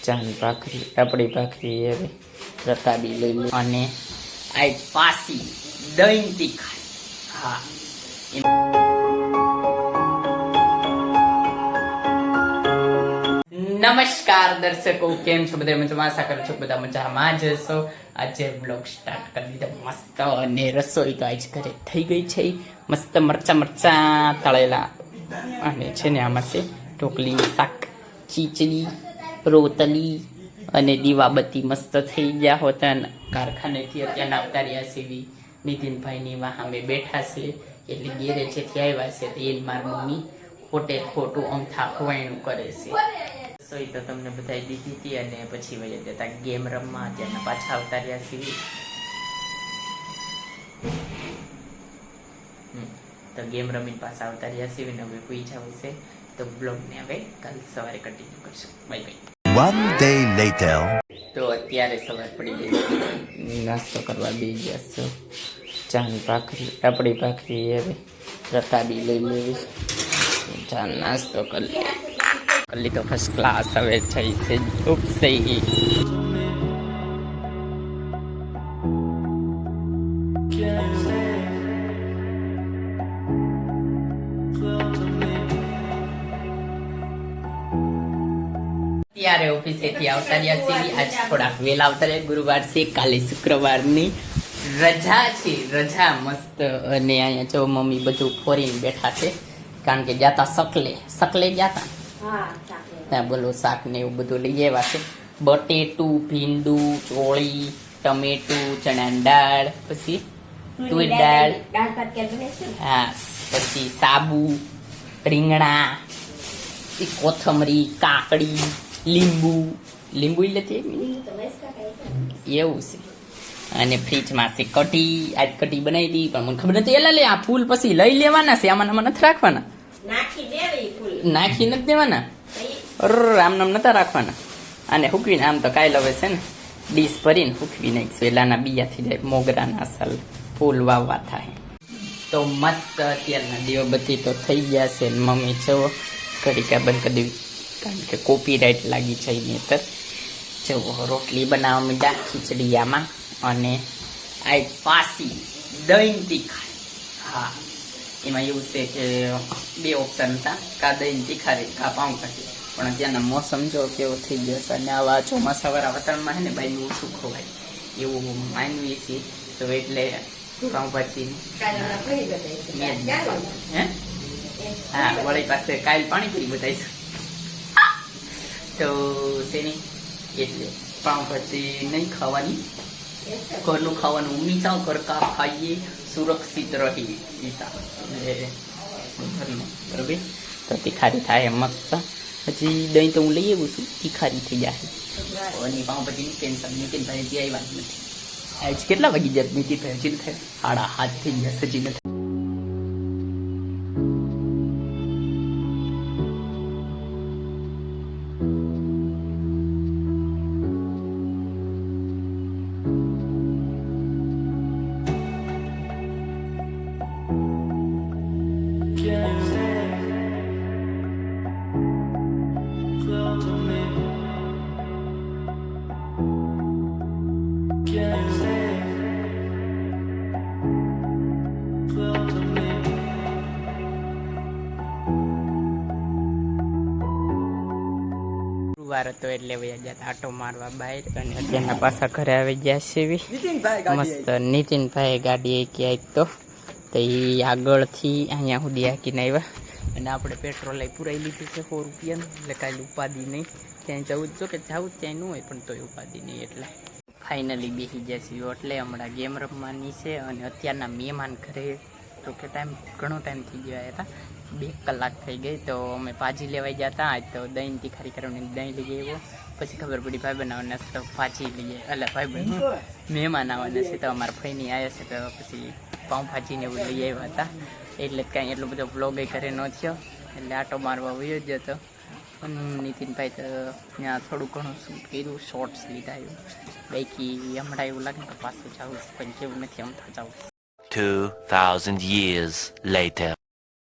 ચાન ભાખરી આપણી ભાખરી હવે રકાબી લઈ લે અને આ પાસી દહીં તીખાઈ. હા, નમસ્કાર દર્શકો, કેમ છો બધા? મજામાં? આશા કરું છું બધા મજામાં જ હશો. આજે બ્લોગ સ્ટાર્ટ કરી દીધો મસ્ત, અને રસોઈ તો આજ ઘરે થઈ ગઈ છે. મસ્ત મરચા તળેલા, અને છે ને આમાં છે ઢોકળી, શાક, ખીચડી, રોટલી અને દીવાબત્તી મસ્ત થઈ ગયા હોતા. કારખાનેથી અત્યારના અવતાર્યા છે નીતિનભાઈની વાહ બેઠા છે, એટલે ગેરેજેથી આવ્યા છે. તો એ મારી મમ્મી ખોટે ખોટું અમથા ખવાયણું કરે છે. રસોઈ તો તમને બધાઈ દીધી હતી, અને પછી વયા જતા ગેમ રમવા. અત્યારના પાછા અવતાર્યા છીએ. તો ગેમ રમીને પાછા અવતાર્યા છીએ ને હવે કોઈ જવું છે. તો બ્લોગને હવે કાલ સવારે કન્ટિન્યુ કરશું. Bye bye. One day later. તો અત્યારે સવાર પડી ગઈ, નાસ્તો કરવા બેસી ગયા છો. ચાન ભાખરી આપણી ભાખરી હવે રકાબી લઈ લેવી. ચા નાસ્તો કરી લીધો ફર્સ્ટ ક્લાસ. હવે થઈ છે ઉપસઈ. ત્યારે ઓફિસેથી આવતાર્યા છીએ. આજ થોડાક વેલા આવતાર્યા. ગુરુવાર છે, કાલે શુક્રવારની રજા છે. રજા મસ્ત. અને અહીંયા જો મમ્મી બધું ફોરીને બેઠા છે, કારણ કે જાતા સકલે જાતા. ત્યાં બોલો શાક ને એવું બધું લઈ આવ્યા છે. બટેટું, ભીંડું, ચોળી, ટમેટું, ચણાની દાળ, પછી તુર દાળ, હા, પછી સાબુ, રીંગણા, કોથમરી, કાકડી, લીંબુ લેતી એવું છે. અને ફ્રીજમાં છે કઢી. આજ કઢી બનાવી હતી, પણ મને ખબર નથી. એલા લે, આ ફૂલ પછી લઈ લેવાના છે, આમાં નથી રાખવાના. નાખી નથી દેવાના, આમ નામ નતા રાખવાના. અને હૂકવીને આમ તો કાંઈ લવે છે ને ડીશ ભરીને હૂકવી નાખીશું. એલાના બીયા થઈ જાય, મોગરાના અસલ ફૂલ વાવવા થાય. તો મસ્ત અત્યારના દીવાબત્તી તો થઈ ગયા છે. મમ્મી છો ઘડીકા બંધ કરી દેવી, કારણ કે કોપીરાઇટ લાગી છે નહીતર. જવો રોટલી બનાવવા માંડ્યા ખીચડીયામાં, અને આ પાસી દહીં તીખાઈ. હા, એમાં એવું છે કે બે ઓપ્શન હતા, કા દહીં તીખારી કા પાઉં ભાજી. પણ અત્યારના મોસમ જો કેવો થઈ ગયો છે, અને આવા ચોમાસાવાળા વાતાવરણમાં છે ને બાયનું ઓછું ખવાય એવું માનવીએ છીએ. તો એટલે પાઉંભાજી હા, વળી પાસે કાલ પાણીપુરી બતાવીશું. તો તેની એટલે પાઉંભાજી નહીં ખાવાની, ઘરનું ખાવાનું. ઉમીતા ઘર કા ખાઈએ સુરક્ષિત રહી ઈતા, એટલે ઘરનું બરાબર. તો તીખારી થાય મસ્ત. હજી દહીં તો હું લઈ આવું છું, તીખારી થઈ જાય. અને પાઉંભાજીની ટેન્શન નીતિનભાઈ હજી આવ્યા જ નથી. આજ કેટલા વાગી જાય? નીતિનભાઈ હજી થાય 7:30 થઈ ગયા, હજી નથી. વાર હતો એટલે વયા જતા આટો મારવા બહાર, અને અત્યારના પાછા ઘરે આવી ગયા છે. મસ્ત નીતિનભાઈ ગાડી એકી આવી તો એ આગળથી અહીંયા સુધી હાકીને આવ્યા. અને આપણે પેટ્રોલ પુરાઈ લીધું છે 100 રૂપિયાનું, એટલે કાંઈ ઉપાધિ નહીં. ક્યાંય જવું જ જો કે જવું જ ક્યાંય ન હોય, પણ તોય ઉપાધિ નહીં. એટલે ફાઇનલી બેસી ગયા છીએ. એટલે હમણાં ગેમ રમવાની છે. અને અત્યારના મહેમાન ઘરે તો કે ઘણો ટાઈમ થઈ ગયા હતા, 2 કલાક થઈ ગઈ. તો અમે ભાજી લેવાઈ ગયા હતા. આજ તો દહીં તીખારી કરવાની દહીં લઈ આવ્યો. પછી ખબર પડી ભાઈ બનાવવાના તો ભાજી લઈએ, એટલે ભાઈ મહેમાન આવવાના છે. તો અમારા ભાઈની આવ્યા છે, તો પછી પાઉંભાજીને એવું લઈ આવ્યા હતા. એટલે કાંઈ એટલો બધો વ્લોગ ઘરે ન થયો, એટલે આટો મારવા વયો જ હતો. નીતિનભાઈ તો ત્યાં થોડું ઘણું શૂટ કર્યું, શોર્ટ્સ લીધા. એવું બાકી હમણાં એવું લાગે તો પાછું જવું છે, પણ જેવું નથી આમ તો જવું. 2000 years later.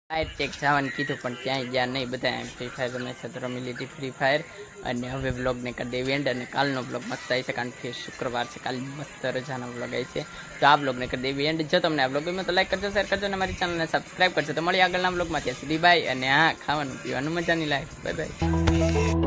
ફાયર ચેક જવાનું કીધું પણ ક્યાંય ગયા નહીં, બધા ફ્રી ફાયર રમે છે તો રમી લીધી ફ્રી ફાયર. અને હવે વ્લોગને કરી દેવી એન્ડ, અને કાલનો વ્લોગ મસ્ત આવી છે કારણ કે શુક્રવાર છે, કાલે મસ્ત રજાનો વ્લોગ આવી છે. તો આ વ્લોગને કરી દેવી એન્ડ. જો તમને આ વ્લોગ ગમ્યો તો લાઈક કરજો, શેર કરજો અને મારી ચેનલને સબસ્ક્રાઈબ કરજો. તો મળીએ આગળના વ્લોગમાં, ત્યાં સુધી બાય. અને હા, ખાવાનું પીવાનું મજાની લાઈફ. Bye bye.